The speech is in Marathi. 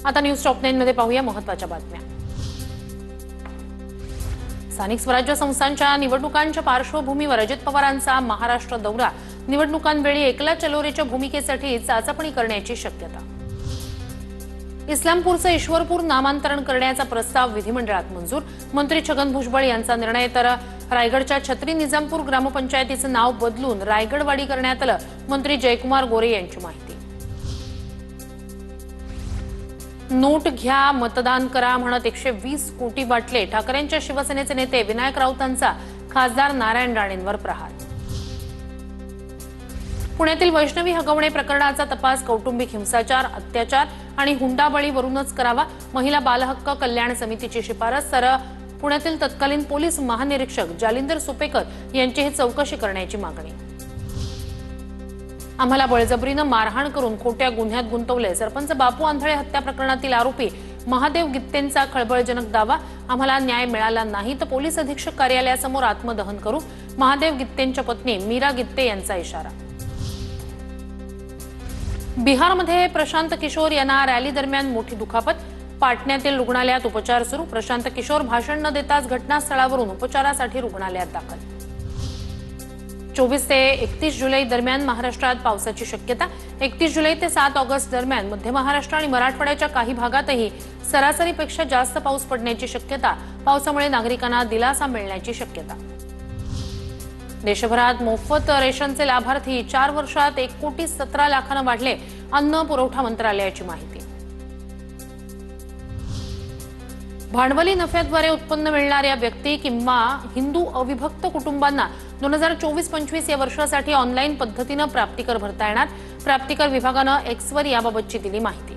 आता न्यूज टॉप 9 मध्ये पाहूया महत्त्वाच्या बातम्या। स्थानिक स्वराज्य संस्थांच्या निवडणुकांच्या पार्श्वभूमीवर अजित पवारांचा महाराष्ट्र दौरा, निवडणुकांवेळी एकला चलोरेच्या भूमिकेसाठी चाचपणी करण्याची शक्यता। इस्लामपूरचं ईश्वरपूर नामांतरण करण्याचा प्रस्ताव विधिमंडळात मंजूर, मंत्री छगन भुजबळ यांचा निर्णय। तर रायगडच्या छत्री निजामपूर ग्रामपंचायतीचं नाव बदलून रायगडवाडी करण्यात आलं, मंत्री जयकुमार गोरे यांची माहिती। नोट घ्या मतदान करा म्हणत 120 कोटी वाटले, ठाकरेंच्या शिवसेनेचे नेते विनायक राऊतांचा खासदार नारायण राणेंवर प्रहार। पुण्यातील वैष्णवी हगवणे प्रकरणाचा तपास कौटुंबिक हिंसाचार, अत्याचार आणि हुंडाबळीवरूनच करावा, महिला बालहक्क कल्याण समितीची शिफारस। तर पुण्यातील तत्कालीन पोलीस महानिरीक्षक जालिंदर सुपेकर यांची चौकशी करण्याची मागणी। आम्हाला बळजबरीनं मारहाण करून खोट्या गुन्ह्यात गुंतवले, सरपंच बापू आंधळे हत्या प्रकरणातील आरोपी महादेव गित्तेंचा खळबळजनक दावा। आम्हाला न्याय मिळाला नाही तर पोलीस अधीक्षक कार्यालयासमोर आत्मदहन करू, महादेव गित्तेंच्या पत्नी मीरा गित्ते यांचा इशारा। बिहारमध्ये प्रशांत किशोर यांना रॅली दरम्यान मोठी दुखापत, पाटण्यातील रुग्णालयात उपचार सुरू। प्रशांत किशोर भाषण न देताच घटनास्थळावरून उपचारासाठी रुग्णालयात दाखल। 24 ते 31 जुलै दरम्यान महाराष्ट्रात पावसाची शक्यता। 31 जुलै ते 7 ऑगस्ट दरम्यान मध्य महाराष्ट्र आणि मराठवाड्याच्या काही भागातही सरासरीपेक्षा जास्त पाऊस पडण्याची शक्यता। पावसामुळे नागरिकांना दिलासा मिळण्याची शक्यता। देशभरात मोफत रेशनचे लाभार्थी 4 वर्षात 1,17,00,000 वाढले, अन्न पुरवठा मंत्रालयाची माहिती। भांडवली नफ्याद्वारे उत्पन्न मिळणाऱ्या व्यक्ती किंवा हिंदू अविभक्त कुटुंबांना 2024-25 या वर्षासाठी ऑनलाईन पद्धतीने प्राप्तिकर भरता येणार, प्राप्तिकर विभागाने एक्सवर याबाबतची दिली माहिती।